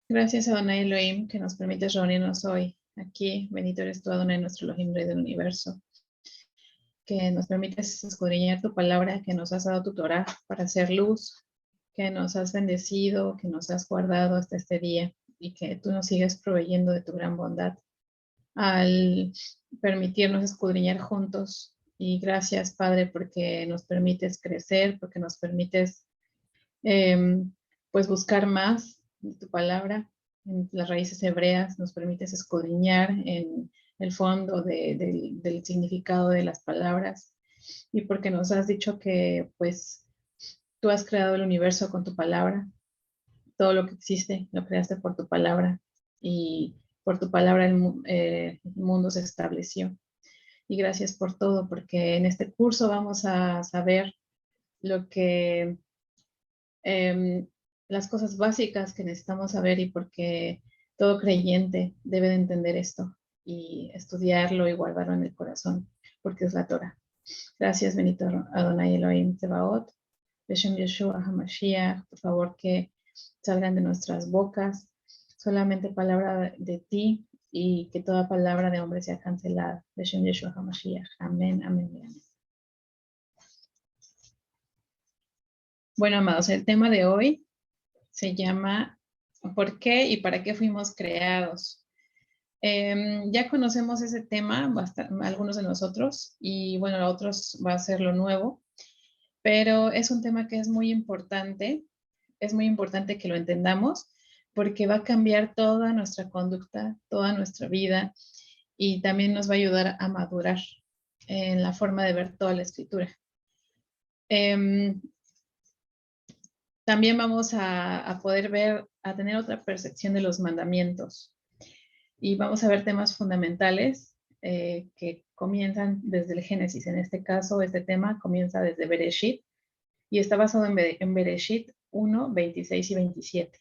Gracias a Adonai Elohim que nos permite reunirnos hoy aquí. Bendito eres tú, Adonai, nuestro Elohim, Rey del universo. Que nos permites escudriñar tu palabra, que nos has dado tu Torah para hacer luz, que nos has bendecido, que nos has guardado hasta este día y que tú nos sigues proveyendo de tu gran bondad al permitirnos escudriñar juntos. Y gracias, Padre, porque nos permites crecer, porque nos permites eh, pues buscar más de tu palabra en las raíces hebreas, nos permites escudriñar en el fondo del significado de las palabras y porque nos has dicho que pues tú has creado el universo con tu palabra, todo lo que existe lo creaste por tu palabra y por tu palabra el mundo se estableció. Y gracias por todo, porque en este curso vamos a saber lo que las cosas básicas que necesitamos saber y porque todo creyente debe de entender esto y estudiarlo y guardarlo en el corazón, porque es la Torah. Gracias, Benito Adonai Elohim Tebaot, Beshem Yeshua HaMashiach, por favor que salgan de nuestras bocas solamente palabra de ti y que toda palabra de hombre sea cancelada. Beshem Yeshua HaMashiach. Amén, amén, amén. Bueno, amados, el tema de hoy se llama ¿por qué y para qué fuimos creados? Ya conocemos ese tema, algunos de nosotros, y bueno, a otros va a ser lo nuevo, pero es un tema que es muy importante que lo entendamos porque va a cambiar toda nuestra conducta, toda nuestra vida y también nos va a ayudar a madurar en la forma de ver toda la escritura. También vamos a poder ver, a tener otra percepción de los mandamientos y vamos a ver temas fundamentales que comienzan desde el Génesis. En este caso, este tema comienza desde Bereshit y está basado en Bereshit 1, 26 y 27.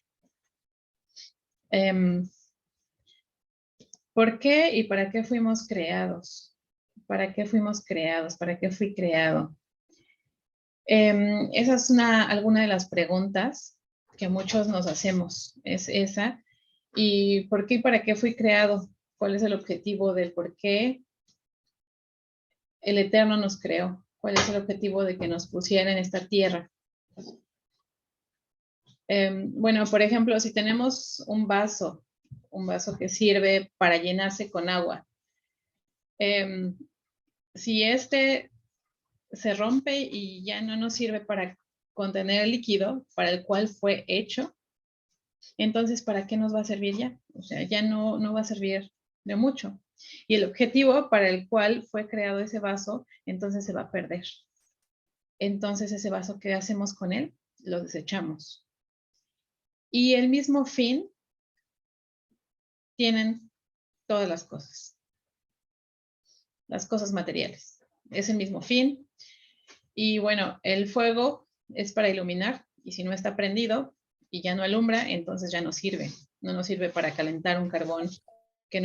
¿Por qué y para qué fuimos creados? ¿Para qué fuimos creados? ¿Para qué fui creado? Esa es alguna de las preguntas que muchos nos hacemos, es esa. ¿Y por qué y para qué fui creado? ¿Cuál es el objetivo del por qué el Eterno nos creó? ¿Cuál es el objetivo de que nos pusiera en esta tierra? Bueno, por ejemplo, si tenemos un vaso que sirve para llenarse con agua, si este se rompe y ya no nos sirve para contener el líquido para el cual fue hecho, entonces, ¿para qué nos va a servir ya? O sea, ya no va a servir de mucho. Y el objetivo para el cual fue creado ese vaso, entonces se va a perder. Entonces, ese vaso, ¿qué hacemos con él? Lo desechamos. Y el mismo fin tienen todas las cosas materiales. Es el mismo fin. Y bueno, el fuego es para iluminar y si no está prendido y ya no alumbra, entonces ya no sirve. No nos sirve para calentar un carbón que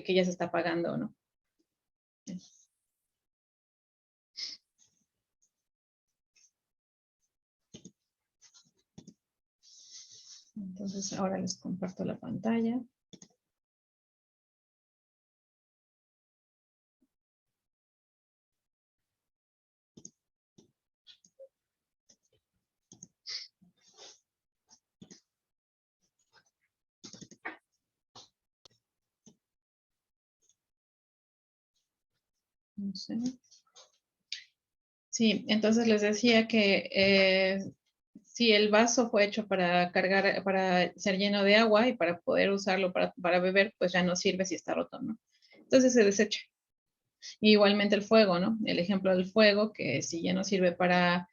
ya se está apagando, ¿no? Entonces ahora les comparto la pantalla. No sé. Sí, entonces les decía que si el vaso fue hecho para cargar, para ser lleno de agua y para poder usarlo para beber, pues ya no sirve si está roto, ¿no? Entonces se desecha. Y igualmente el fuego, ¿no? El ejemplo del fuego, que si ya no sirve para,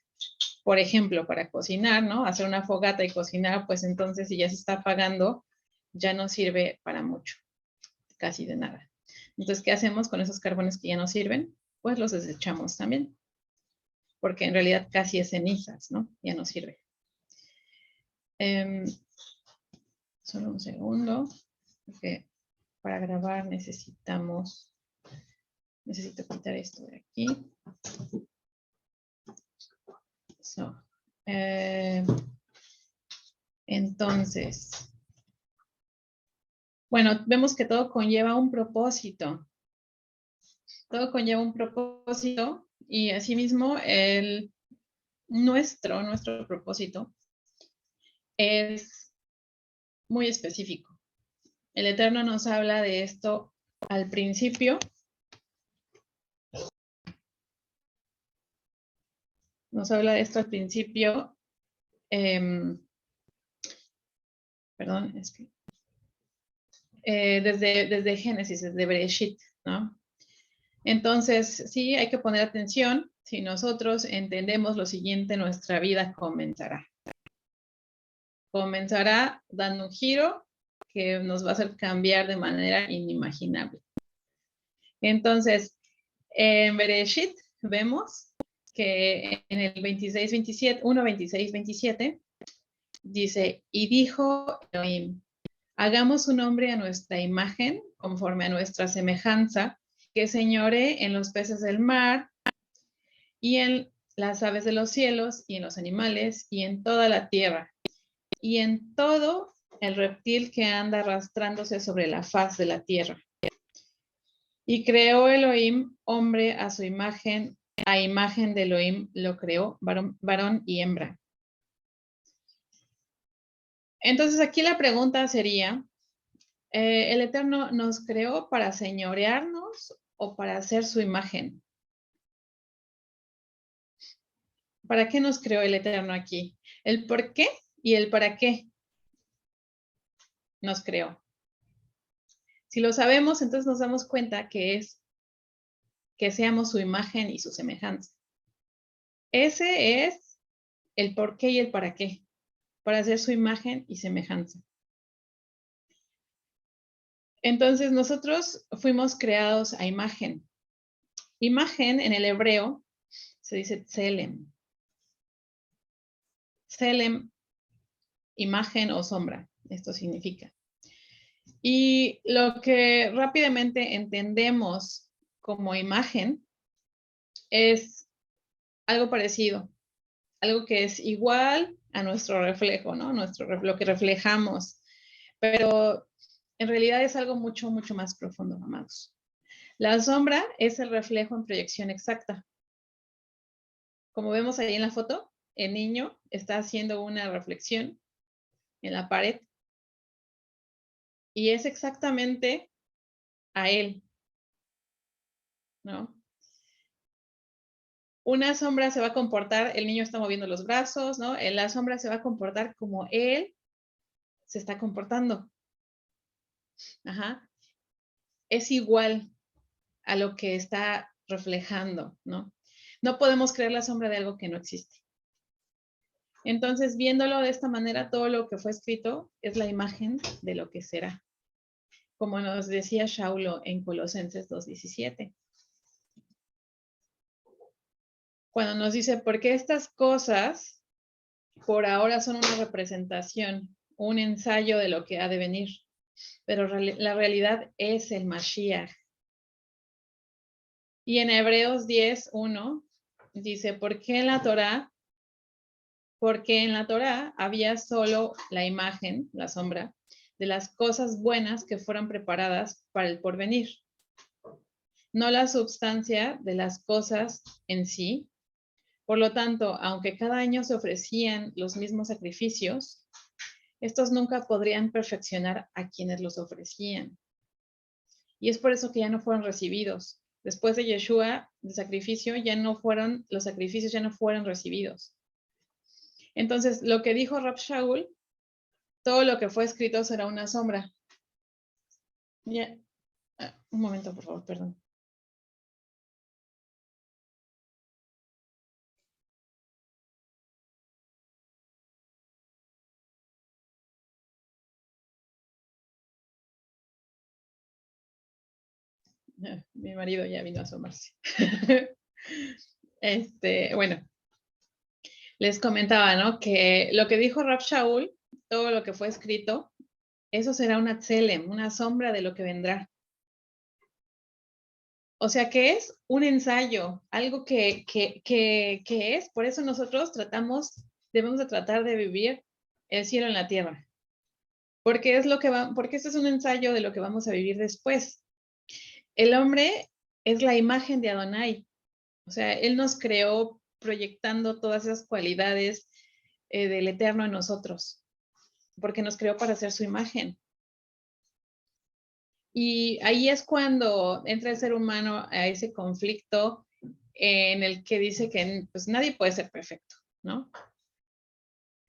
por ejemplo, para cocinar, ¿no? Hacer una fogata y cocinar, pues entonces si ya se está apagando, ya no sirve para mucho, casi de nada. Entonces, ¿qué hacemos con esos carbones que ya no sirven? Pues los desechamos también, porque en realidad casi es cenizas, ¿no? Ya no sirve. Solo un segundo, porque para grabar necesito quitar esto de aquí. So, entonces, Bueno, vemos que todo conlleva un propósito. Todo conlleva un propósito y asimismo nuestro propósito es muy específico. El Eterno nos habla de esto al principio. Nos habla de esto al principio. Perdón, es que desde Génesis, desde Bereshit, ¿no? Entonces, sí, hay que poner atención. Si nosotros entendemos lo siguiente, nuestra vida comenzará. Comenzará dando un giro que nos va a hacer cambiar de manera inimaginable. Entonces, en Bereshit vemos que en el 1:26-27, dice, y dijo Elohim, hagamos un hombre a nuestra imagen, conforme a nuestra semejanza, que señore en los peces del mar y en las aves de los cielos y en los animales y en toda la tierra y en todo el reptil que anda arrastrándose sobre la faz de la tierra. Y creó Elohim hombre a su imagen, a imagen de Elohim lo creó, varón y hembra. Entonces aquí la pregunta sería, ¿el Eterno nos creó para señorearnos o para hacer su imagen? ¿Para qué nos creó el Eterno aquí? El por qué y el para qué nos creó. Si lo sabemos, entonces nos damos cuenta que es que seamos su imagen y su semejanza. Ese es el por qué y el para qué, para hacer su imagen y semejanza. Entonces nosotros fuimos creados a imagen. Imagen en el hebreo se dice tselem. Tselem, imagen o sombra, esto significa. Y lo que rápidamente entendemos como imagen es algo parecido, algo que es igual a nuestro reflejo, ¿no? Lo que reflejamos, pero en realidad es algo mucho, mucho más profundo, amados. La sombra es el reflejo en proyección exacta. Como vemos ahí en la foto, el niño está haciendo una reflexión en la pared y es exactamente a él, ¿no? Una sombra se va a comportar, el niño está moviendo los brazos, ¿no? La sombra se va a comportar como él se está comportando. Ajá. Es igual a lo que está reflejando, ¿no? No podemos creer la sombra de algo que no existe. Entonces, viéndolo de esta manera, todo lo que fue escrito es la imagen de lo que será. Como nos decía Shaulo en Colosenses 2:17. Cuando nos dice, porque estas cosas por ahora son una representación, un ensayo de lo que ha de venir, pero la realidad es el Mashiach. Y en Hebreos 10:1 dice, porque en la Torá había solo la imagen, la sombra, de las cosas buenas que fueron preparadas para el porvenir, no la substancia de las cosas en sí. Por lo tanto, aunque cada año se ofrecían los mismos sacrificios, estos nunca podrían perfeccionar a quienes los ofrecían. Y es por eso que ya no fueron recibidos. Después de Yeshua, el sacrificio, los sacrificios ya no fueron recibidos. Entonces, lo que dijo Rab Shaul, todo lo que fue escrito será una sombra. Ya, un momento, por favor, perdón. Mi marido ya vino a asomarse. Bueno, les comentaba, ¿no? Que lo que dijo Rab Shaul, todo lo que fue escrito, eso será una tselem, una sombra de lo que vendrá. O sea, que es un ensayo, algo que es, por eso nosotros debemos de tratar de vivir el cielo en la tierra. porque porque este es un ensayo de lo que vamos a vivir después. El hombre es la imagen de Adonai, o sea, él nos creó proyectando todas esas cualidades del Eterno en nosotros, porque nos creó para hacer su imagen. Y ahí es cuando entra el ser humano a ese conflicto en el que dice que pues, nadie puede ser perfecto, ¿no?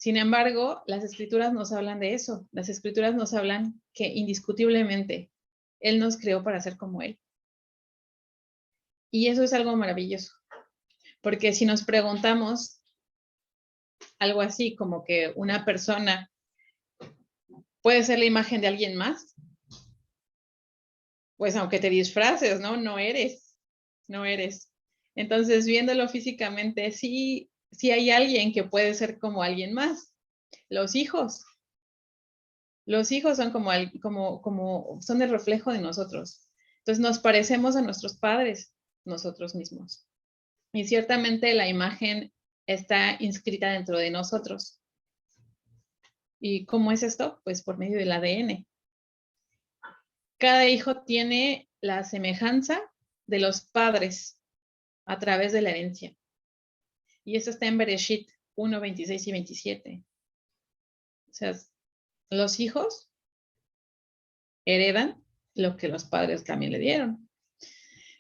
Sin embargo, las escrituras nos hablan de eso. Las escrituras nos hablan que indiscutiblemente Él nos creó para ser como Él. Y eso es algo maravilloso, porque si nos preguntamos algo así como que una persona puede ser la imagen de alguien más, pues aunque te disfraces, ¿no? No eres. Entonces, viéndolo físicamente, sí hay alguien que puede ser como alguien más. Los hijos. Los hijos son son el reflejo de nosotros. Entonces, nos parecemos a nuestros padres, nosotros mismos. Y ciertamente la imagen está inscrita dentro de nosotros. ¿Y cómo es esto? Pues por medio del ADN. Cada hijo tiene la semejanza de los padres a través de la herencia. Y eso está en Bereshit 1, 26 y 27. O sea, los hijos heredan lo que los padres también le dieron.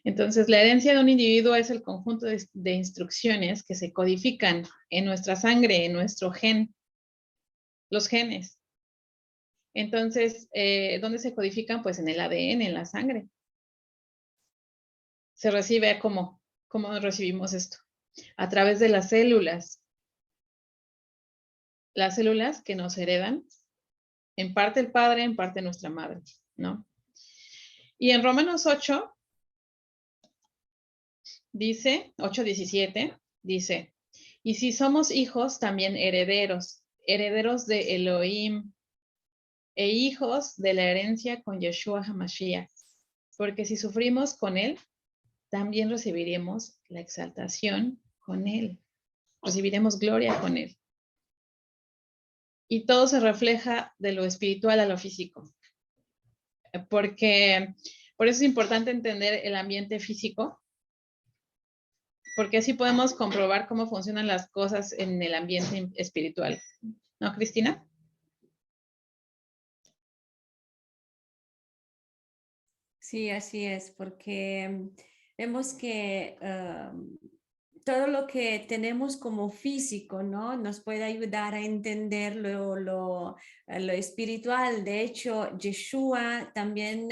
Entonces, la herencia de un individuo es el conjunto de instrucciones que se codifican en nuestra sangre, en nuestro gen, los genes. Entonces, ¿dónde se codifican? Pues en el ADN, en la sangre. Se recibe ¿cómo recibimos esto? A través de las células que nos heredan, en parte el padre, en parte nuestra madre, ¿no? Y en Romanos 8, dice, 8:17, dice, y si somos hijos, también herederos de Elohim, e hijos de la herencia con Yeshua HaMashiach, porque si sufrimos con él, también recibiremos la exaltación con él, recibiremos gloria con él. Y todo se refleja de lo espiritual a lo físico, porque por eso es importante entender el ambiente físico, porque así podemos comprobar cómo funcionan las cosas en el ambiente espiritual. ¿No, Cristina? Sí, así es, porque vemos que todo lo que tenemos como físico, ¿no? Nos puede ayudar a entender lo espiritual. De hecho, Yeshua también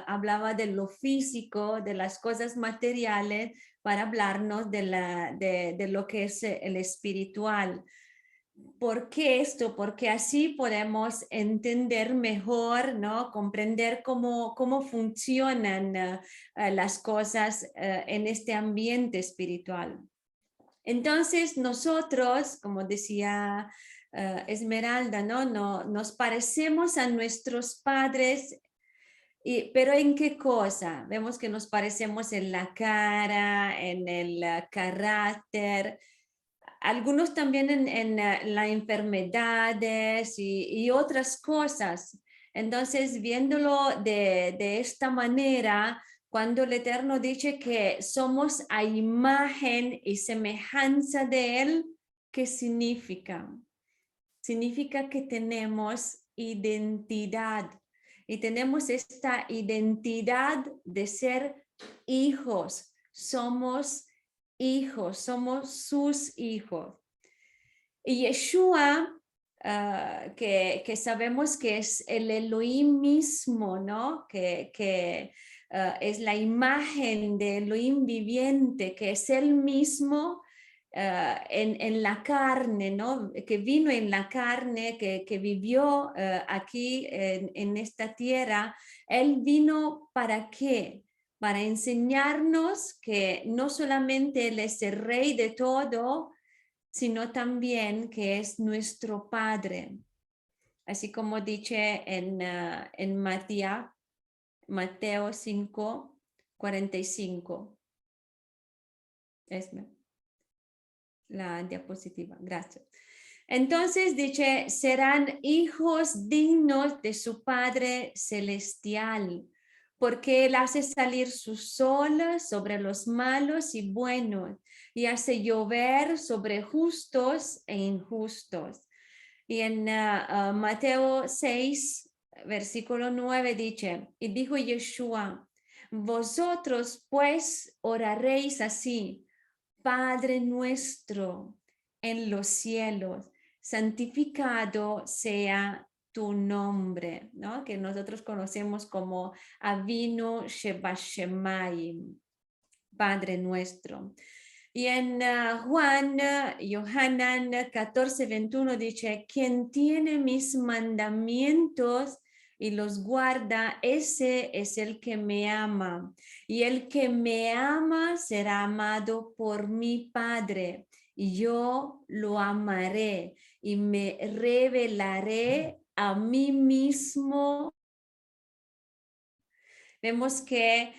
hablaba de lo físico, de las cosas materiales, para hablarnos de lo que es el espiritual. ¿Por qué esto? Porque así podemos entender mejor, ¿no? Comprender cómo funcionan las cosas en este ambiente espiritual. Entonces nosotros, como decía Esmeralda, ¿no? Nos parecemos a nuestros padres, pero ¿en qué cosa? Vemos que nos parecemos en la cara, en el carácter, algunos también en las enfermedades y otras cosas. Entonces, viéndolo de esta manera, cuando el Eterno dice que somos a imagen y semejanza de Él, ¿qué significa? Significa que tenemos identidad y tenemos esta identidad de ser hijos. Somos hijos, somos sus hijos. Y Yeshua, que sabemos que es el Elohim mismo, ¿no? Que es la imagen de Elohim viviente, que es él mismo en la carne, ¿no? Que vino en la carne, que vivió aquí en esta tierra. Él vino ¿para qué? Para enseñarnos que no solamente Él es el Rey de todo, sino también que es nuestro Padre. Así como dice en Mateo 5:45. Esme, la diapositiva, gracias. Entonces dice, serán hijos dignos de su Padre Celestial, porque Él hace salir su sol sobre los malos y buenos, y hace llover sobre justos e injustos. Y en Mateo 6, versículo 9 dice, y dijo Yeshua, vosotros pues oraréis así, Padre nuestro en los cielos, santificado sea tu nombre, ¿no? Que nosotros conocemos como Avinu Shebashemayim, Padre nuestro. Y en Yohanan 14, 21 dice, quien tiene mis mandamientos y los guarda, ese es el que me ama. Y el que me ama será amado por mi Padre. Y yo lo amaré y me revelaré a mí mismo. Vemos que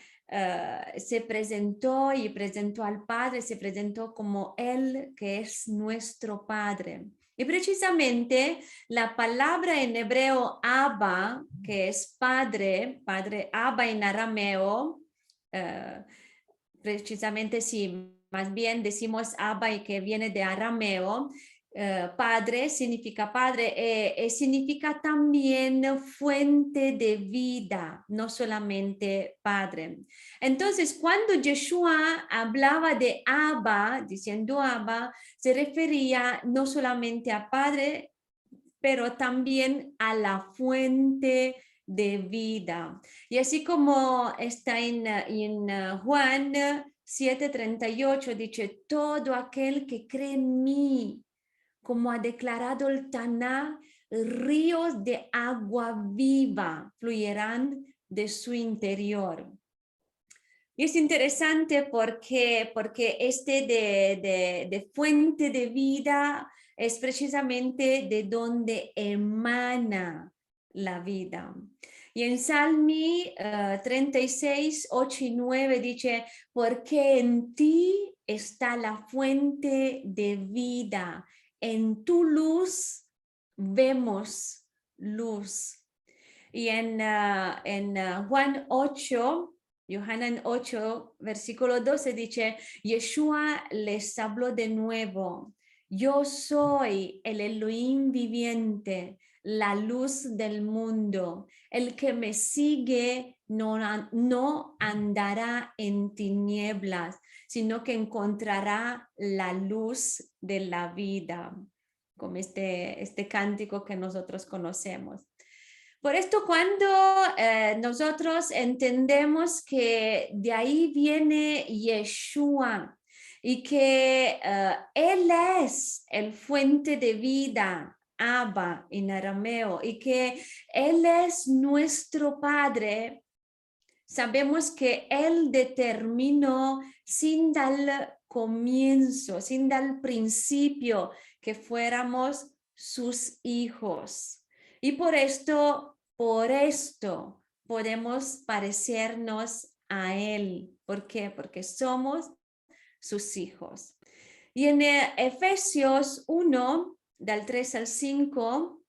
se presentó y presentó al Padre, se presentó como Él que es nuestro Padre. Y precisamente la palabra en hebreo Abba, que es padre, padre Abba en arameo, precisamente sí, más bien decimos Abba y que viene de arameo, padre significa padre, significa también fuente de vida, no solamente padre. Entonces, cuando Yeshua hablaba de Abba, diciendo Abba, se refería no solamente a padre, pero también a la fuente de vida. Y así como está en Juan 7:38, dice, todo aquel que cree en mí, como ha declarado el Taná, ríos de agua viva fluirán de su interior. Y es interesante porque este de fuente de vida es precisamente de donde emana la vida. Y en Salmi 36, 8 y 9 dice, porque en ti está la fuente de vida, en tu luz vemos luz. Y en Juan 8, Yohanan 8, versículo 12 dice, Yeshua les habló de nuevo, yo soy el Elohim viviente, la luz del mundo. El que me sigue no andará en tinieblas, sino que encontrará la luz de la vida, como este cántico que nosotros conocemos. Por esto, cuando nosotros entendemos que de ahí viene Yeshua y que Él es el fuente de vida, Abba en arameo, y que Él es nuestro Padre, sabemos que Él determinó sin dar comienzo, sin dar principio, que fuéramos sus hijos. Y por esto podemos parecernos a Él. ¿Por qué? Porque somos sus hijos. Y en Efesios 1, del 3 al 5,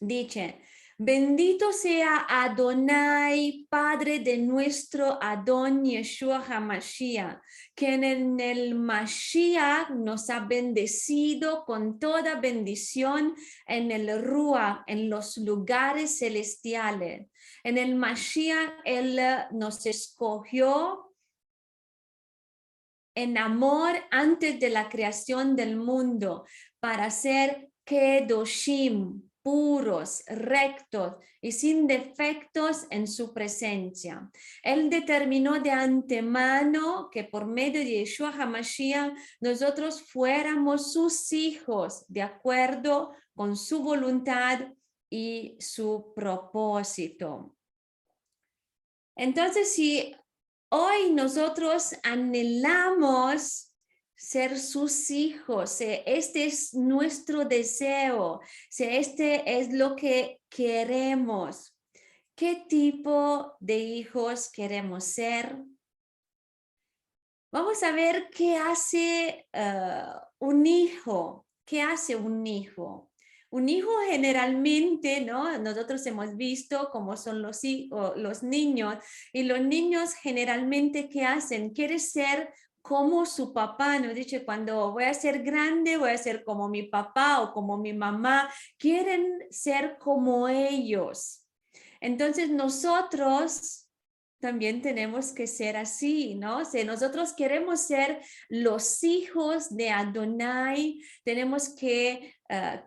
dice, bendito sea Adonai, Padre de nuestro Adón Yeshua HaMashiach, que en el Mashiach nos ha bendecido con toda bendición en el Ruach, en los lugares celestiales. En el Mashiach Él nos escogió en amor antes de la creación del mundo para ser Kedoshim, puros, rectos y sin defectos en su presencia. Él determinó de antemano que por medio de Yeshua HaMashiach nosotros fuéramos sus hijos de acuerdo con su voluntad y su propósito. Entonces, si hoy nosotros anhelamos ser sus hijos, este es nuestro deseo, este es lo que queremos. ¿Qué tipo de hijos queremos ser? Vamos a ver qué hace un hijo ¿qué hace un hijo? Un hijo generalmente, ¿no? Nosotros hemos visto cómo son los niños, y los niños generalmente, ¿qué hacen? Quieren ser como su papá, nos dice, cuando voy a ser grande, voy a ser como mi papá o como mi mamá. Quieren ser como ellos. Entonces nosotros también tenemos que ser así, ¿no? Si nosotros queremos ser los hijos de Adonai, tenemos que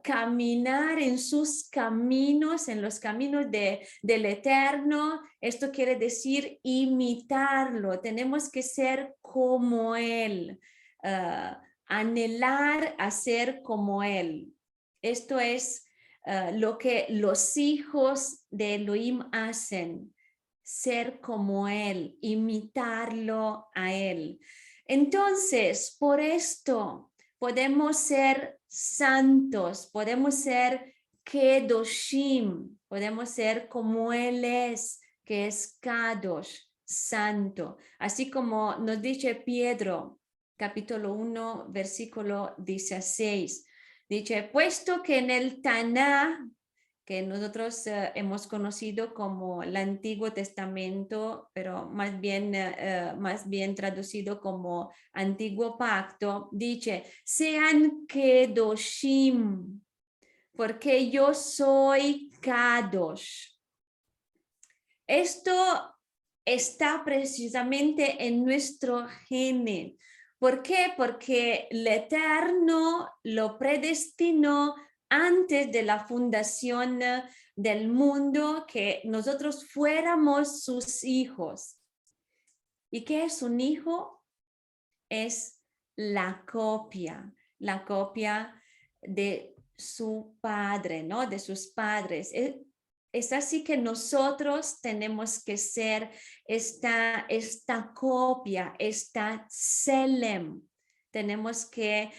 caminar en sus caminos, en los caminos del Eterno. Esto quiere decir imitarlo. Tenemos que ser como Él, anhelar a ser como Él. Esto es lo que los hijos de Elohim hacen, ser como Él, imitarlo a Él. Entonces, por esto podemos ser santos, podemos ser kedoshim, podemos ser como Él es, que es kadosh, santo. Así como nos dice Pedro, capítulo 1, versículo 16. Dice, puesto que en el Taná, que nosotros hemos conocido como el Antiguo Testamento, pero más bien traducido como Antiguo Pacto, dice, sean kedoshim, porque yo soy kadosh. Esto está precisamente en nuestro gene. ¿Por qué? Porque el Eterno lo predestinó antes de la fundación del mundo, que nosotros fuéramos sus hijos. ¿Y qué es un hijo? Es la copia de su padre, ¿no? De sus padres. Es así que nosotros tenemos que ser esta copia, esta Selem. Tenemos que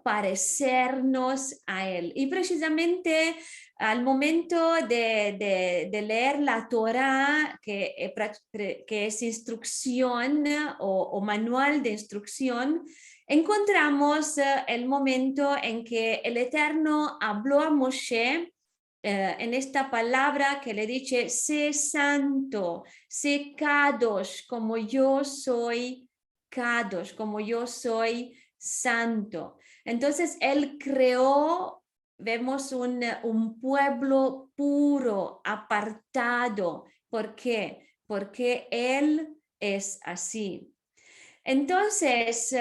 parecernos a él. Y precisamente al momento de leer la Torah, que es instrucción o manual de instrucción, encontramos el momento en que el Eterno habló a Moshe en esta palabra que le dice, sé santo, sé kadosh, como yo soy kadosh, como yo soy santo. Entonces él creó, vemos un pueblo puro, apartado. ¿Por qué? Porque él es así. Entonces,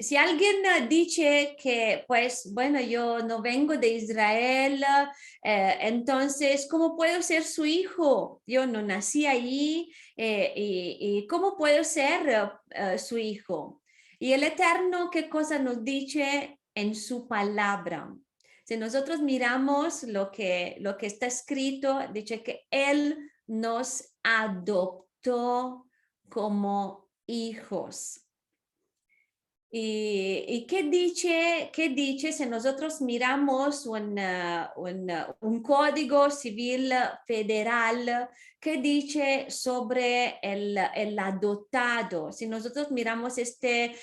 si alguien dice que, pues, bueno, yo no vengo de Israel, entonces, ¿cómo puedo ser su hijo? Yo no nací ahí, y ¿cómo puedo ser su hijo? Y el Eterno, ¿qué cosa nos dice en su palabra? Si nosotros miramos lo que está escrito, dice que Él nos adoptó como hijos. ¿Y qué dice si nosotros miramos un código civil federal? ¿Qué dice sobre el adoptado? Si nosotros miramos este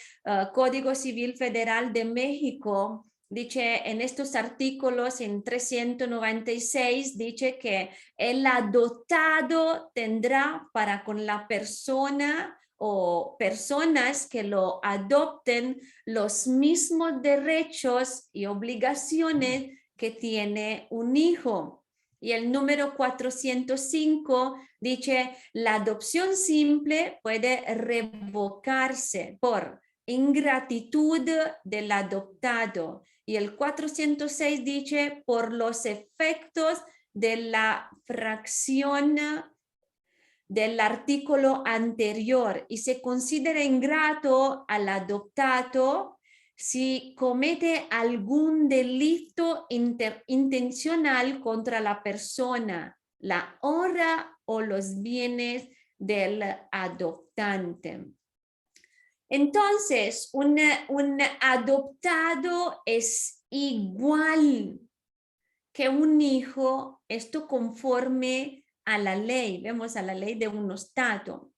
Código Civil Federal de México, dice en estos artículos, en 396, dice que el adoptado tendrá para con la persona o personas que lo adopten los mismos derechos y obligaciones que tiene un hijo. Y el número 405 dice, la adopción simple puede revocarse por ingratitud del adoptado. Y el 406 dice, por los efectos de la fracción del artículo anterior, y se considera ingrato al adoptado si comete algún delito intencional contra la persona, la honra o los bienes del adoptante. Entonces, un adoptado es igual que un hijo, esto conforme a la ley, vemos a la ley de un estado.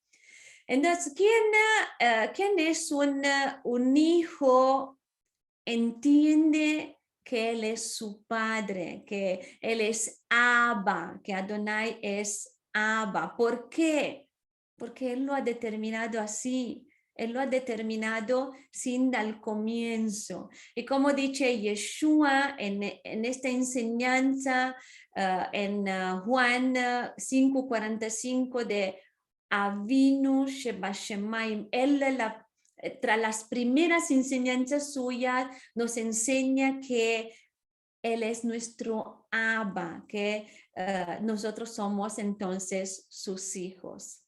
Entonces, ¿quién es un hijo entiende que Él es su Padre, que Él es Abba, que Adonai es Abba. ¿Por qué? Porque Él lo ha determinado así. Él lo ha determinado sin al comienzo. Y como dice Yeshua en esta enseñanza, en Juan 5:45 de Avinu Sheba Shemaim, él tras las primeras enseñanzas suyas nos enseña que Él es nuestro Abba, que nosotros somos entonces sus hijos.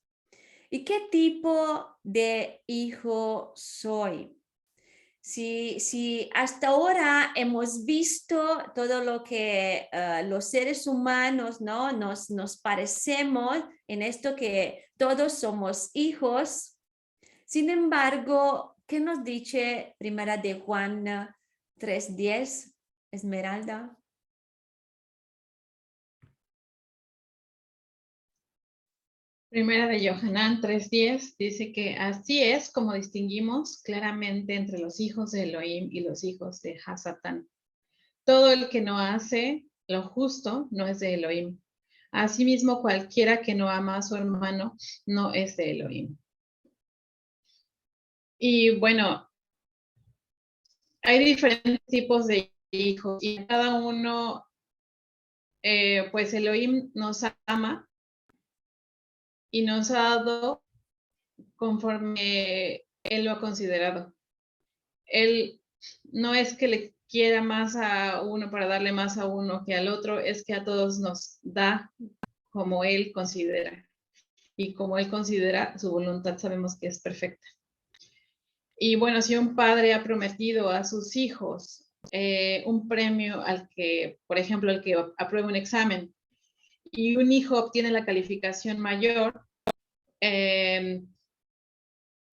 ¿Y qué tipo de hijo soy? Si hasta ahora hemos visto todo lo que los seres humanos, ¿no? nos parecemos en esto que todos somos hijos. Sin embargo, ¿qué nos dice Primera de Juan 3:10, Esmeralda? Primera de Yohanan 3:10 dice que así es como distinguimos claramente entre los hijos de Elohim y los hijos de Hasatán. Todo el que no hace lo justo no es de Elohim. Asimismo, cualquiera que no ama a su hermano no es de Elohim. Y bueno, hay diferentes tipos de hijos y cada uno, pues Elohim nos ama y nos ha dado conforme Él lo ha considerado. Él no es que le quiera más a uno para darle más a uno que al otro, es que a todos nos da como Él considera. Y como Él considera, su voluntad sabemos que es perfecta. Y bueno, si un padre ha prometido a sus hijos un premio al que, por ejemplo, el que aprueba un examen y un hijo obtiene la calificación mayor, el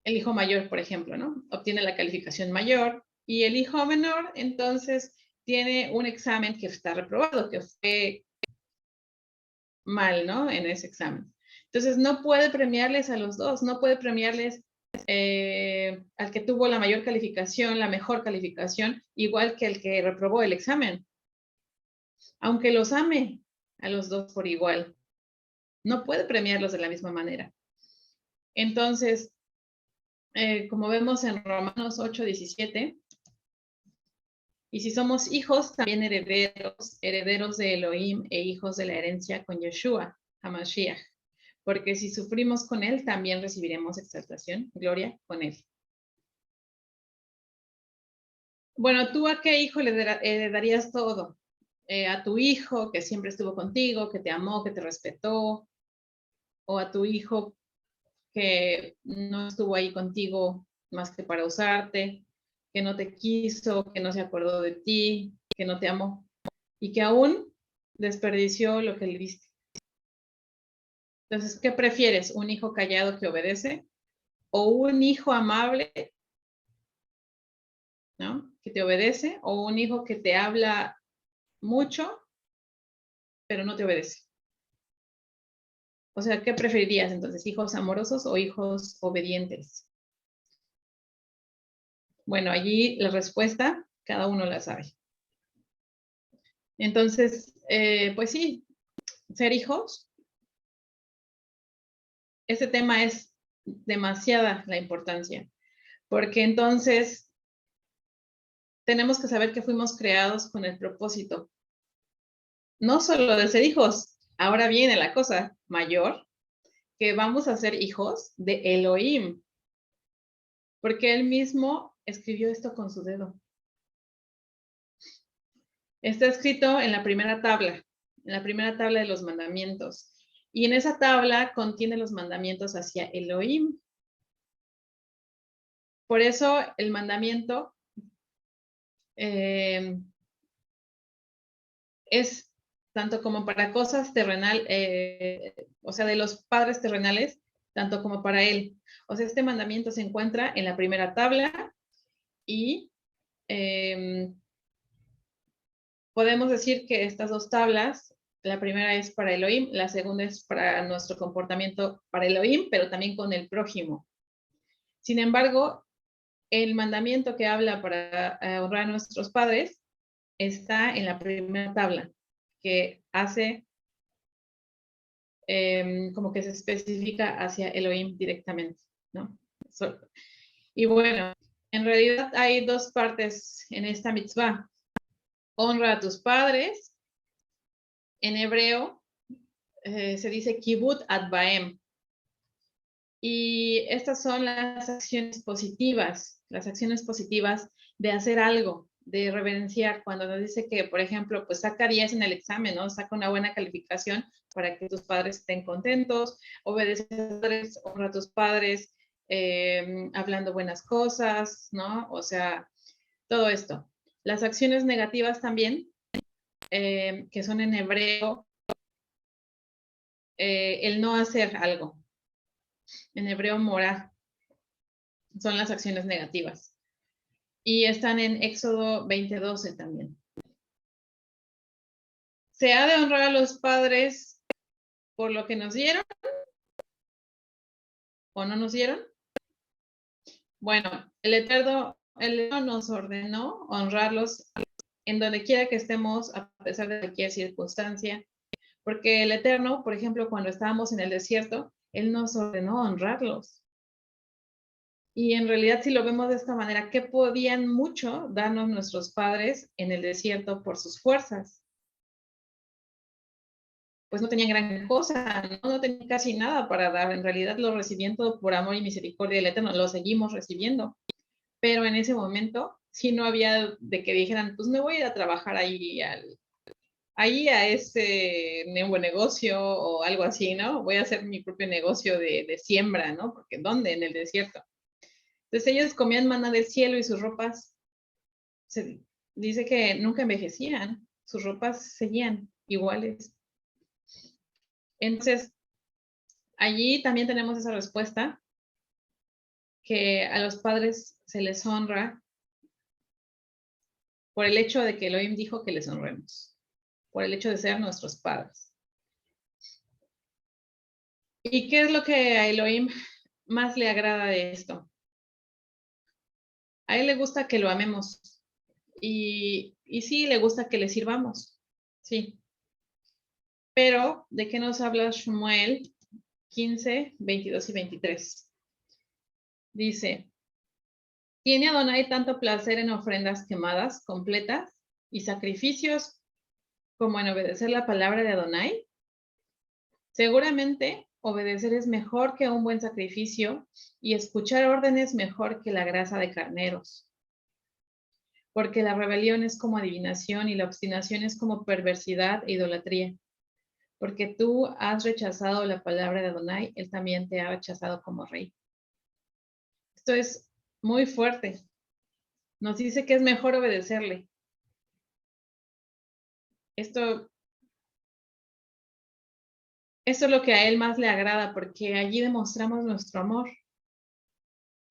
hijo mayor, por ejemplo, ¿no? Obtiene la calificación mayor y el hijo menor, entonces, tiene un examen que está reprobado, que fue mal, ¿no? En ese examen. Entonces, no puede premiarles a los dos, no puede premiarles al que tuvo la mayor calificación, la mejor calificación, igual que el que reprobó el examen. Aunque los ame a los dos por igual, no puede premiarlos de la misma manera. Entonces, como vemos en Romanos 8:17, y si somos hijos, también herederos de Elohim e hijos de la herencia con Yeshua, HaMashiach. Porque si sufrimos con él, también recibiremos exaltación, gloria con él. Bueno, ¿tú a qué hijo le darías todo? A tu hijo que siempre estuvo contigo, que te amó, que te respetó, o a tu hijo que no estuvo ahí contigo más que para usarte, que no te quiso, que no se acordó de ti, que no te amó y que aún desperdició lo que le diste. Entonces, ¿qué prefieres? ¿Un hijo callado que obedece o un hijo amable, ¿no? Que te obedece, o un hijo que te habla mucho, pero no te obedece? O sea, ¿qué preferirías entonces? ¿Hijos amorosos o hijos obedientes? Bueno, allí la respuesta, cada uno la sabe. Entonces, pues sí, ser hijos, este tema es demasiada la importancia, porque entonces tenemos que saber que fuimos creados con el propósito, no solo de ser hijos, ahora viene la cosa mayor, que vamos a ser hijos de Elohim, porque él mismo escribió esto con su dedo. Está escrito en la primera tabla de los mandamientos, y en esa tabla contiene los mandamientos hacia Elohim. Por eso el mandamiento es tanto como para cosas terrenal, o sea, de los padres terrenales, tanto como para él. O sea, este mandamiento se encuentra en la primera tabla y podemos decir que estas dos tablas, la primera es para Elohim, la segunda es para nuestro comportamiento para Elohim, pero también con el prójimo. Sin embargo, el mandamiento que habla para honrar a nuestros padres está en la primera tabla, que hace como que se especifica hacia Elohim directamente, ¿no? Y bueno, en realidad hay dos partes en esta mitzvah. Honra a tus padres. En hebreo se dice kibut adbaem. Y estas son las acciones positivas de hacer algo, de reverenciar. Cuando nos dice que, por ejemplo, pues saca 10 en el examen, ¿no? Saca una buena calificación para que tus padres estén contentos, obedece a tus padres, honra a tus padres, hablando buenas cosas, ¿no? O sea, todo esto. Las acciones negativas también, que son en hebreo, el no hacer algo. En hebreo, morá, son las acciones negativas. Y están en Éxodo 20:12 también. ¿Se ha de honrar a los padres por lo que nos dieron o no nos dieron? Bueno, el Eterno nos ordenó honrarlos en donde quiera que estemos, a pesar de cualquier circunstancia, porque el Eterno, por ejemplo, cuando estábamos en el desierto, Él nos ordenó honrarlos. Y en realidad, si lo vemos de esta manera, ¿qué podían mucho darnos nuestros padres en el desierto por sus fuerzas? Pues no tenían gran cosa, no tenían casi nada para dar. En realidad lo recibían todo por amor y misericordia del Eterno, lo seguimos recibiendo. Pero en ese momento, sí no había de que dijeran, pues me voy a ir a trabajar ahí a ese nuevo negocio o algo así, ¿no? Voy a hacer mi propio negocio de siembra, ¿no? Porque ¿dónde? En el desierto. Entonces ellos comían maná del cielo y sus ropas, se dice que nunca envejecían, sus ropas seguían iguales. Entonces, allí también tenemos esa respuesta, que a los padres se les honra por el hecho de que Elohim dijo que les honremos, por el hecho de ser nuestros padres. ¿Y qué es lo que a Elohim más le agrada de esto? A él le gusta que lo amemos y sí, le gusta que le sirvamos, sí. Pero, ¿de qué nos habla Shmuel 15, 22 y 23? Dice, ¿tiene Adonai tanto placer en ofrendas quemadas, completas y sacrificios como en obedecer la palabra de Adonai? Seguramente obedecer es mejor que un buen sacrificio y escuchar órdenes mejor que la grasa de carneros. Porque la rebelión es como adivinación y la obstinación es como perversidad e idolatría. Porque tú has rechazado la palabra de Adonai, él también te ha rechazado como rey. Esto es muy fuerte. Nos dice que es mejor obedecerle. Esto es lo que a él más le agrada, porque allí demostramos nuestro amor.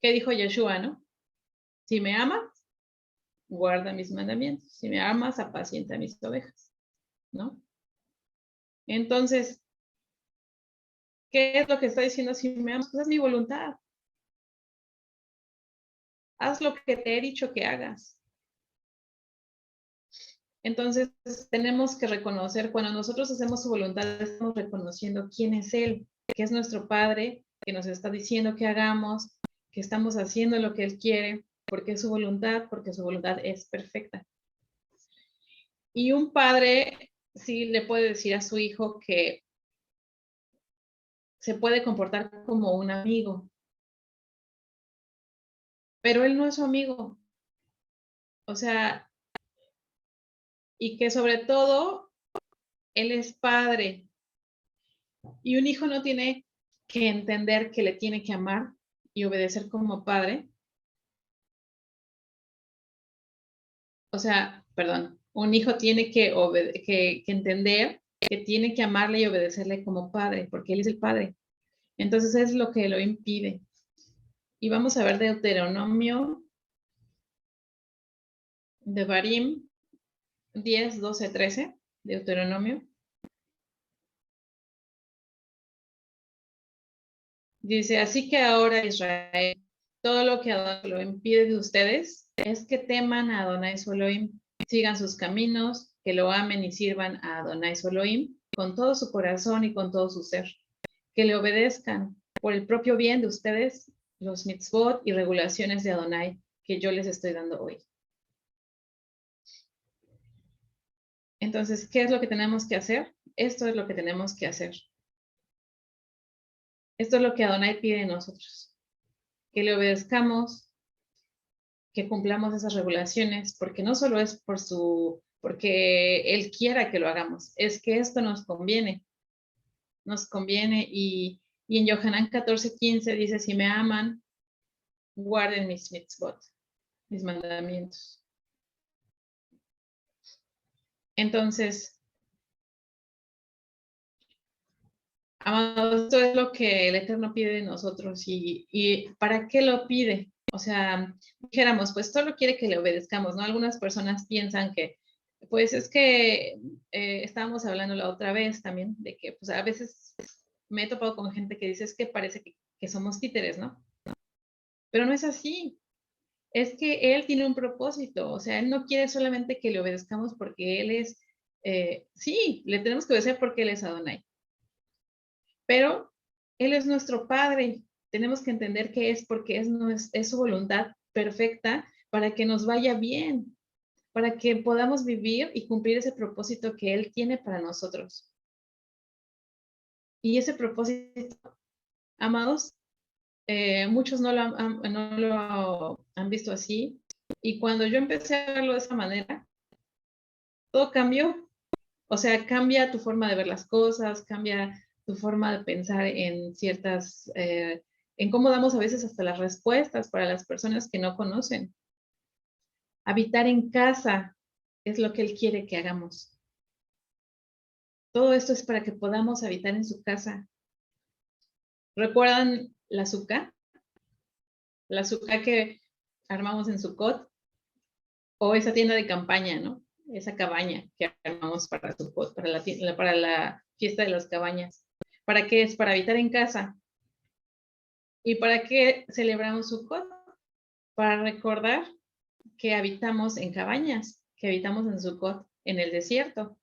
¿Qué dijo Yeshua, no? Si me amas, guarda mis mandamientos. Si me amas, apacienta mis ovejas, ¿no? Entonces, ¿qué es lo que está diciendo? Si me amas, pues es mi voluntad. Haz lo que te he dicho que hagas. Entonces, tenemos que reconocer, cuando nosotros hacemos su voluntad, estamos reconociendo quién es Él, que es nuestro Padre, que nos está diciendo que hagamos, que estamos haciendo lo que Él quiere, porque es su voluntad, porque su voluntad es perfecta. Y un padre sí le puede decir a su hijo que se puede comportar como un amigo, pero él no es su amigo. O sea, y que sobre todo él es padre. Y un hijo no tiene que entender que le tiene que amar y obedecer como padre. O sea, perdón, un hijo tiene que entender que tiene que amarle y obedecerle como padre, porque él es el padre. Entonces es lo que lo impide. Y vamos a ver Deuteronomio, Devarim 10, 12, 13, Deuteronomio. Dice, así que ahora Israel, todo lo que Adonai lo impide de ustedes es que teman a Adonai su Elohim, sigan sus caminos, que lo amen y sirvan a Adonai su Elohim con todo su corazón y con todo su ser, que le obedezcan por el propio bien de ustedes los mitzvot y regulaciones de Adonai que yo les estoy dando hoy. Entonces, ¿qué es lo que tenemos que hacer? Esto es lo que tenemos que hacer. Esto es lo que Adonai pide de nosotros, que le obedezcamos, que cumplamos esas regulaciones, porque no solo es porque Él quiera que lo hagamos, es que esto nos conviene y en Yohanan 14:15 dice, si me aman, guarden mis mitzvot, mis mandamientos. Entonces, amados, esto es lo que el Eterno pide de nosotros y ¿para qué lo pide? O sea, dijéramos, pues solo quiere que le obedezcamos, ¿no? Algunas personas piensan que, pues es que estábamos hablando la otra vez también, de que pues a veces me he topado con gente que dice, es que parece que somos títeres, ¿no? Pero no es así. Es que Él tiene un propósito, o sea, Él no quiere solamente que le obedezcamos porque Él es, sí, le tenemos que obedecer porque Él es Adonai, pero Él es nuestro Padre. Tenemos que entender que es porque es su voluntad perfecta para que nos vaya bien, para que podamos vivir y cumplir ese propósito que Él tiene para nosotros. Y ese propósito, amados, muchos no lo han visto así. Y cuando yo empecé a verlo de esa manera, todo cambió. O sea, cambia tu forma de ver las cosas, cambia tu forma de pensar en en cómo damos a veces hasta las respuestas para las personas que no conocen. Habitar en casa es lo que Él quiere que hagamos. Todo esto es para que podamos habitar en su casa. ¿Recuerdan la azúcar? La azúcar que armamos en Sukkot o esa tienda de campaña, ¿no? Esa cabaña que armamos para Sukkot, para la fiesta de las cabañas. ¿Para qué es? Para habitar en casa. ¿Y para qué celebramos Sukkot? Para recordar que habitamos en cabañas, que habitamos en Sukkot, en el desierto,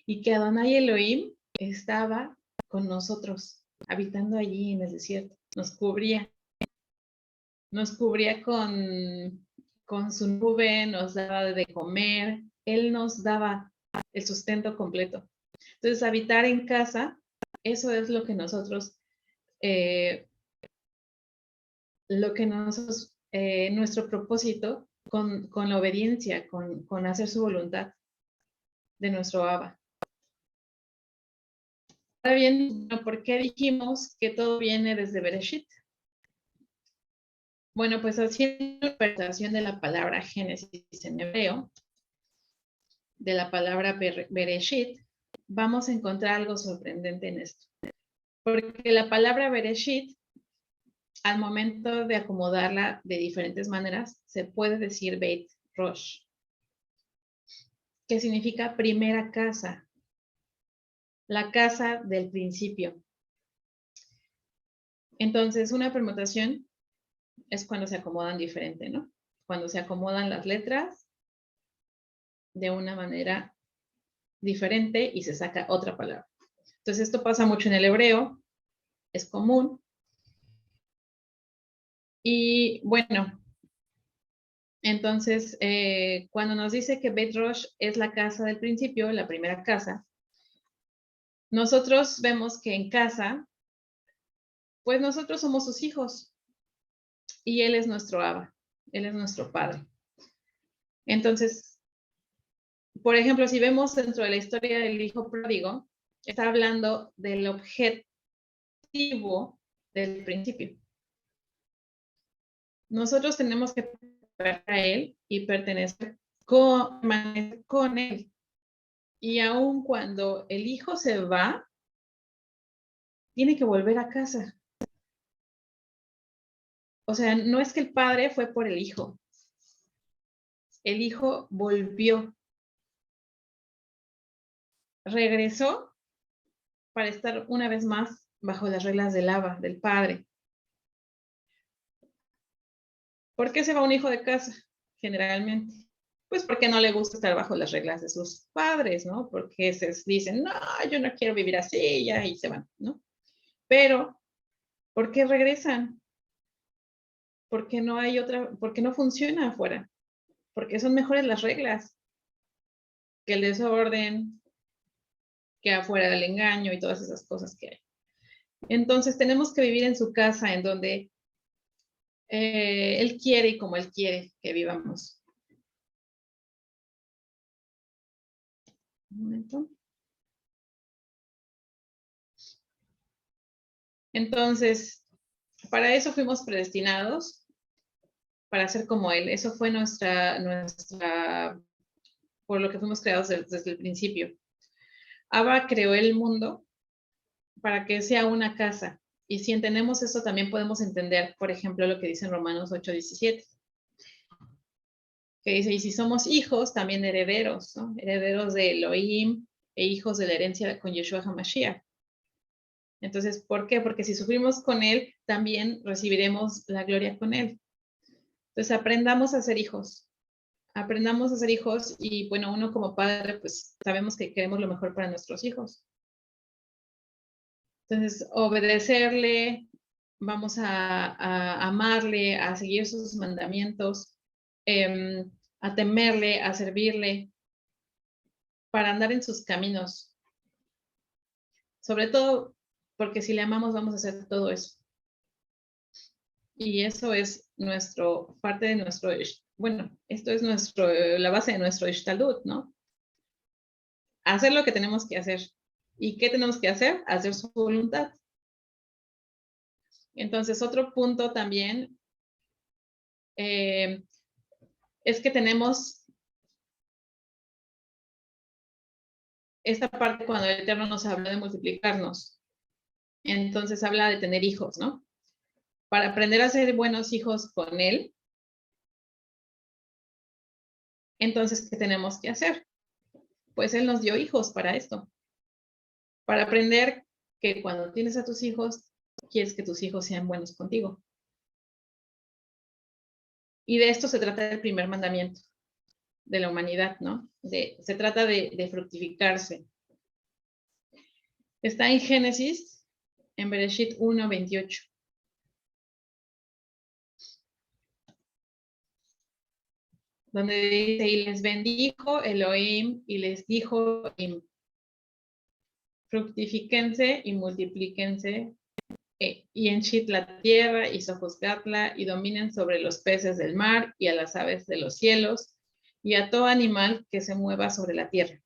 y que Adonai Elohim estaba con nosotros, habitando allí en el desierto. Nos cubría con su nube, nos daba de comer, Él nos daba el sustento completo. Entonces, habitar en casa, eso es lo que nosotros nuestro propósito con la obediencia, con hacer su voluntad de nuestro Abba. Ahora bien, ¿por qué dijimos que todo viene desde Bereshit? Bueno, pues haciendo la interpretación de la palabra Génesis en hebreo, de la palabra Bereshit, vamos a encontrar algo sorprendente en esto. Porque la palabra Bereshit, al momento de acomodarla de diferentes maneras, se puede decir Beit Rosh, que significa primera casa, la casa del principio. Entonces, una permutación es cuando se acomodan diferente, ¿no? Cuando se acomodan las letras de una manera diferente y se saca otra palabra. Entonces, esto pasa mucho en el hebreo, es común. Y bueno, entonces, cuando nos dice que Beit Rosh es la casa del principio, la primera casa, nosotros vemos que en casa, pues nosotros somos sus hijos y Él es nuestro Abba, Él es nuestro Padre. Entonces, por ejemplo, si vemos dentro de la historia del hijo pródigo, está hablando del objetivo del principio. Nosotros tenemos que pertenecer a Él y pertenecer con Él. Y aun cuando el hijo se va, tiene que volver a casa. O sea, no es que el padre fue por el hijo volvió, regresó para estar una vez más bajo las reglas del Abba, del Padre. ¿Por qué se va un hijo de casa? Generalmente. Pues porque no le gusta estar bajo las reglas de sus padres, ¿no? Porque se dicen, no, yo no quiero vivir así, ya, y se van, ¿no? Pero, ¿por qué regresan? Porque no hay otra, porque no funciona afuera, porque son mejores las reglas que el desorden, que afuera el engaño y todas esas cosas que hay. Entonces tenemos que vivir en su casa, en donde él quiere y como él quiere que vivamos. Un momento. Entonces, para eso fuimos predestinados, para ser como él. Eso fue por lo que fuimos creados desde el principio. Abba creó el mundo para que sea una casa. Y si entendemos eso, también podemos entender, por ejemplo, lo que dice en Romanos 8:17, que dice, y si somos hijos, también herederos, ¿no? Herederos de Elohim e hijos de la herencia con Yeshua HaMashiach. Entonces, ¿por qué? Porque si sufrimos con Él, también recibiremos la gloria con Él. Entonces, aprendamos a ser hijos. Aprendamos a ser hijos y, bueno, uno como padre, pues sabemos que queremos lo mejor para nuestros hijos. Entonces, obedecerle, vamos a amarle, a seguir sus mandamientos, a temerle, a servirle, para andar en sus caminos. Sobre todo porque si le amamos vamos a hacer todo eso. Y eso es parte de nuestro, bueno, esto es la base de nuestro Ishtalut, ¿no? Hacer lo que tenemos que hacer. ¿Y qué tenemos que hacer? Hacer su voluntad. Entonces, otro punto también es que tenemos esta parte cuando el Eterno nos habla de multiplicarnos. Entonces habla de tener hijos, ¿no? Para aprender a ser buenos hijos con Él, entonces, ¿qué tenemos que hacer? Pues Él nos dio hijos para esto. Para aprender que cuando tienes a tus hijos, quieres que tus hijos sean buenos contigo. Y de esto se trata el primer mandamiento de la humanidad, ¿no? Se trata de fructificarse. Está en Génesis, en Bereshit 1:28. Donde dice, y les bendijo Elohim y les dijo, fructifíquense y multiplíquense y henchid la tierra y sojuzgadla y dominen sobre los peces del mar y a las aves de los cielos y a todo animal que se mueva sobre la tierra.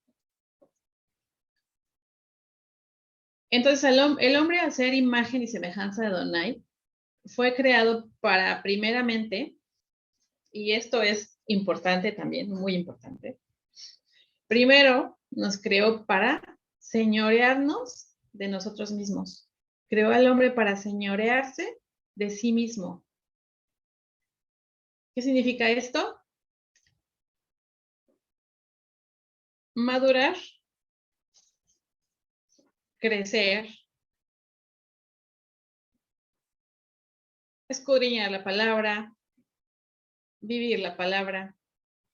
Entonces el hombre, al ser imagen y semejanza de Adonai, fue creado para primeramente, y esto es importante también, muy importante, primero nos creó para señorearnos de nosotros mismos. Creó al hombre para señorearse de sí mismo. ¿Qué significa esto? Madurar, crecer, escudriñar la palabra, vivir la palabra,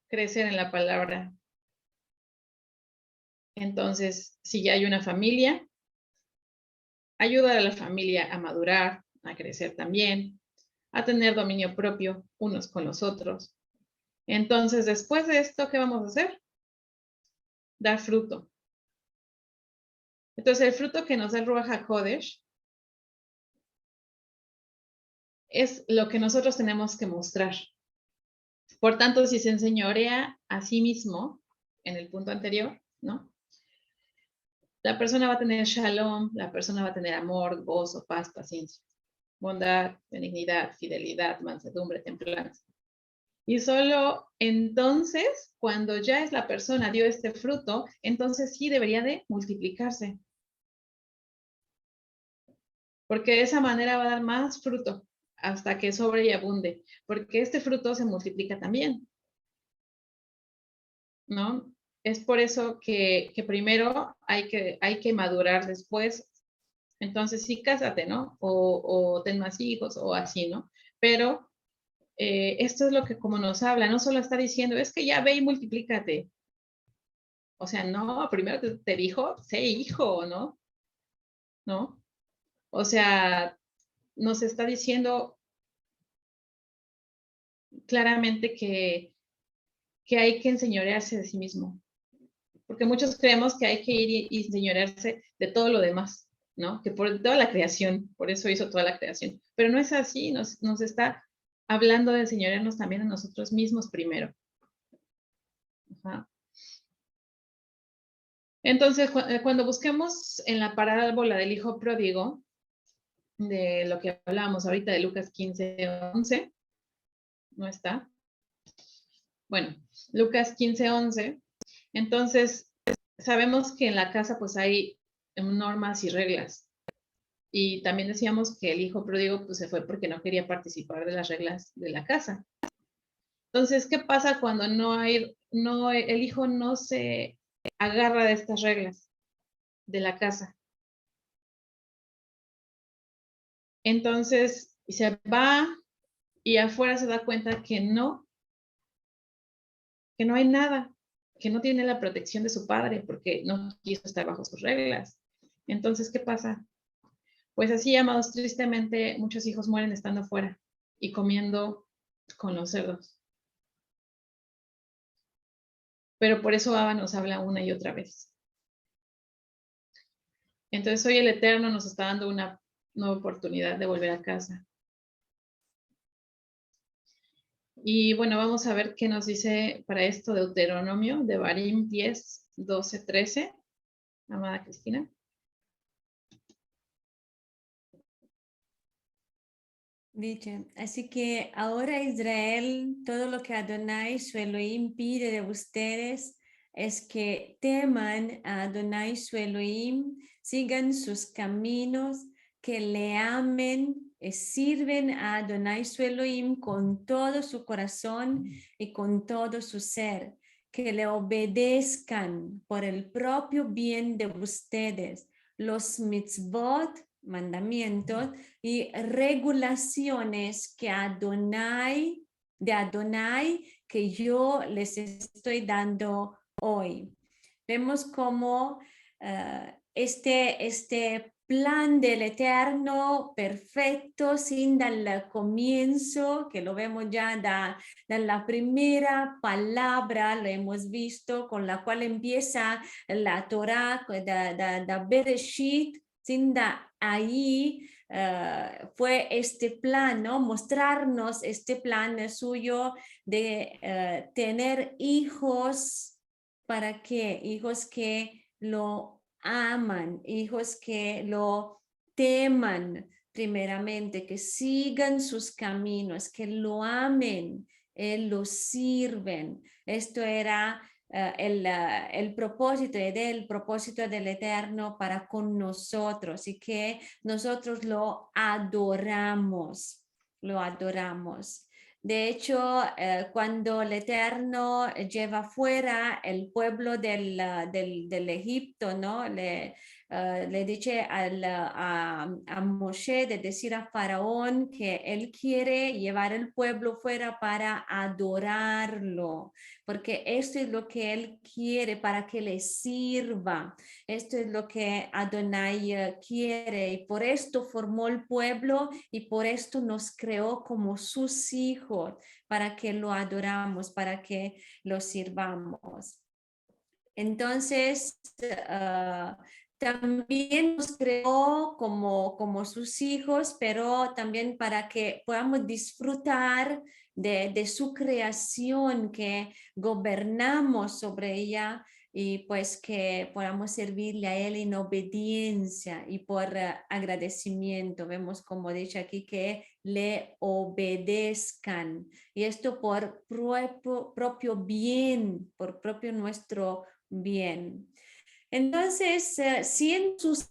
crecer en la palabra. Entonces, si ya hay una familia, ayudar a la familia a madurar, a crecer también, a tener dominio propio unos con los otros. Entonces, después de esto, ¿qué vamos a hacer? Dar fruto. Entonces, el fruto que nos da el Ruach HaKodesh es lo que nosotros tenemos que mostrar. Por tanto, si se enseñorea a sí mismo, en el punto anterior, ¿no? La persona va a tener shalom, la persona va a tener amor, gozo, paz, paciencia, bondad, benignidad, fidelidad, mansedumbre, templanza. Y solo entonces, cuando ya es la persona dio este fruto, entonces sí debería de multiplicarse. Porque de esa manera va a dar más fruto hasta que sobre y abunde, porque este fruto se multiplica también, ¿no? Es por eso que primero hay que madurar después. Entonces sí, cásate, ¿no? O ten más hijos o así, ¿no? Pero esto es lo que como nos habla, no solo está diciendo, es que ya ve y multiplícate. O sea, no, primero te dijo, sé hijo, ¿no? ¿No? O sea, nos está diciendo claramente que hay que enseñorearse de sí mismo. Porque muchos creemos que hay que ir y enseñorearse de todo lo demás, ¿no? Que por toda la creación, por eso hizo toda la creación. Pero no es así, nos está hablando de enseñorearnos también a nosotros mismos primero. Ajá. Entonces, cuando busquemos en la parábola del hijo pródigo, de lo que hablábamos ahorita de Lucas 15:11, ¿no está? Bueno, Lucas 15:11. Entonces, sabemos que en la casa pues hay normas y reglas. Y también decíamos que el hijo pródigo pues se fue porque no quería participar de las reglas de la casa. Entonces, ¿qué pasa cuando el hijo no se agarra de estas reglas de la casa? Entonces, se va y afuera se da cuenta que no hay nada, que no tiene la protección de su padre porque no quiso estar bajo sus reglas. Entonces, ¿qué pasa? Pues así, amados, tristemente muchos hijos mueren estando fuera y comiendo con los cerdos. Pero por eso Abba nos habla una y otra vez. Entonces hoy el Eterno nos está dando una nueva oportunidad de volver a casa. Y bueno, vamos a ver qué nos dice para esto Deuteronomio, de Barim 10, 12, 13. Amada Cristina. Dice, así que ahora Israel, todo lo que Adonai su Elohim pide de ustedes es que teman a Adonai su Elohim, sigan sus caminos, que le amen, sirven a Adonai su Elohim con todo su corazón y con todo su ser, que le obedezcan por el propio bien de ustedes, los mitzvot, mandamientos, y regulaciones que de Adonai, que yo les estoy dando hoy. Vemos como este plan del Eterno perfecto, sin el comienzo, que lo vemos ya de la primera palabra, lo hemos visto, con la cual empieza la Torah, de Bereshit, sin ahí fue este plan, ¿no? Mostrarnos este plan suyo de tener hijos. ¿Para qué? Hijos que lo aman, hijos que lo teman primeramente, que sigan sus caminos, que lo amen, lo sirven. Esto era el propósito del Eterno para con nosotros y que nosotros lo adoramos. De hecho, cuando el Eterno lleva fuera el pueblo del Egipto, ¿no? Le dice a Moshe de decir a Faraón que él quiere llevar el pueblo fuera para adorarlo, porque esto es lo que él quiere para que le sirva. Esto es lo que Adonai quiere y por esto formó el pueblo y por esto nos creó como sus hijos, para que lo adoramos, para que lo sirvamos. Entonces, también nos creó como sus hijos, pero también para que podamos disfrutar de su creación, que gobernamos sobre ella y pues que podamos servirle a Él en obediencia y por agradecimiento. Vemos como dice aquí que le obedezcan y esto por propio bien, por propio nuestro bien. Entonces, si en sus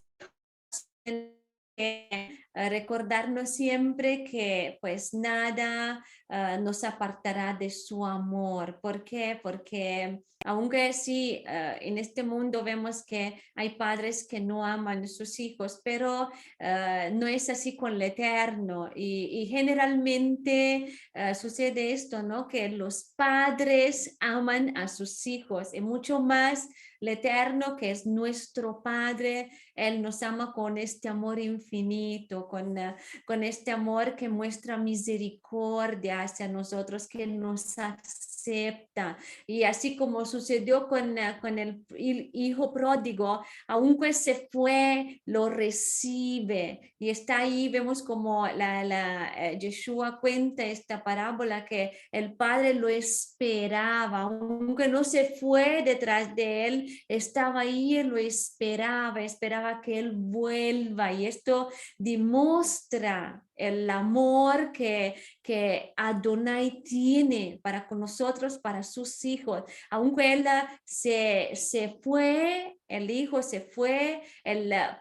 recordarnos siempre que pues nada nos apartará de su amor. ¿Por qué? Porque aunque sí, en este mundo vemos que hay padres que no aman a sus hijos, pero no es así con el Eterno. Y generalmente sucede esto, ¿no? Que los padres aman a sus hijos y mucho más el Eterno, que es nuestro Padre. Él nos ama con este amor infinito, con este amor que muestra misericordia hacia nosotros, que nos acepta. Y así como sucedió con el hijo pródigo, aunque se fue, lo recibe. Y está ahí, vemos como Yeshua cuenta esta parábola que el padre lo esperaba, aunque no se fue detrás de él, estaba ahí, lo esperaba, esperaba que él vuelva. Y esto demuestra el amor que Adonai tiene para con nosotros, para sus hijos. Aunque él se fue, el hijo se fue,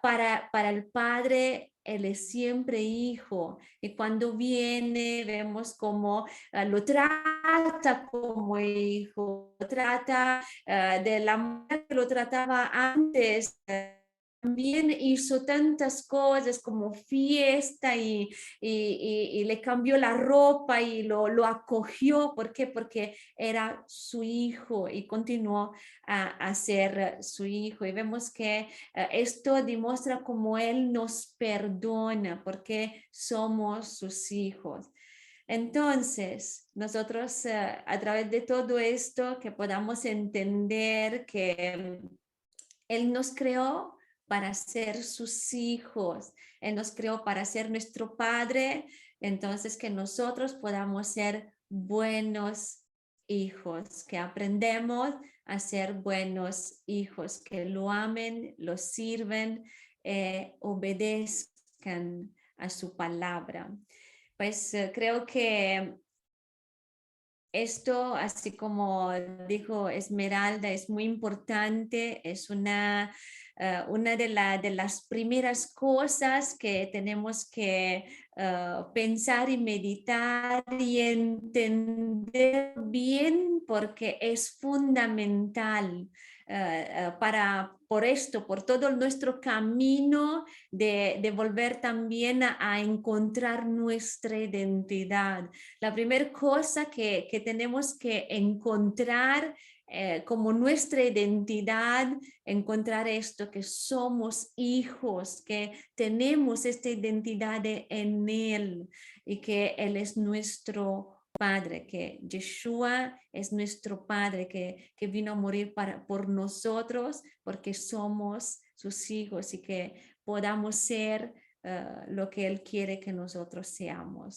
para el padre, él es siempre hijo. Y cuando viene, vemos cómo lo trata como hijo, lo trata de la manera que lo trataba antes. También hizo tantas cosas como fiesta y le cambió la ropa y lo acogió. ¿Por qué? Porque era su hijo y continuó a ser su hijo. Y vemos que esto demuestra cómo Él nos perdona porque somos sus hijos. Entonces, nosotros a través de todo esto, que podamos entender que Él nos creó para ser sus hijos, Él nos creó para ser nuestro Padre, entonces que nosotros podamos ser buenos hijos, que aprendemos a ser buenos hijos, que lo amen, lo sirven, obedezcan a su palabra. Pues creo que esto, así como dijo Esmeralda, es muy importante, es una de las primeras cosas que tenemos que pensar y meditar y entender bien porque es fundamental por todo nuestro camino de volver también a encontrar nuestra identidad. La primera cosa que tenemos que encontrar como nuestra identidad, encontrar esto, que somos hijos, que tenemos esta identidad en Él y que Él es nuestro Padre, que Yeshua es nuestro Padre, que vino a morir por nosotros porque somos sus hijos y que podamos ser lo que Él quiere que nosotros seamos.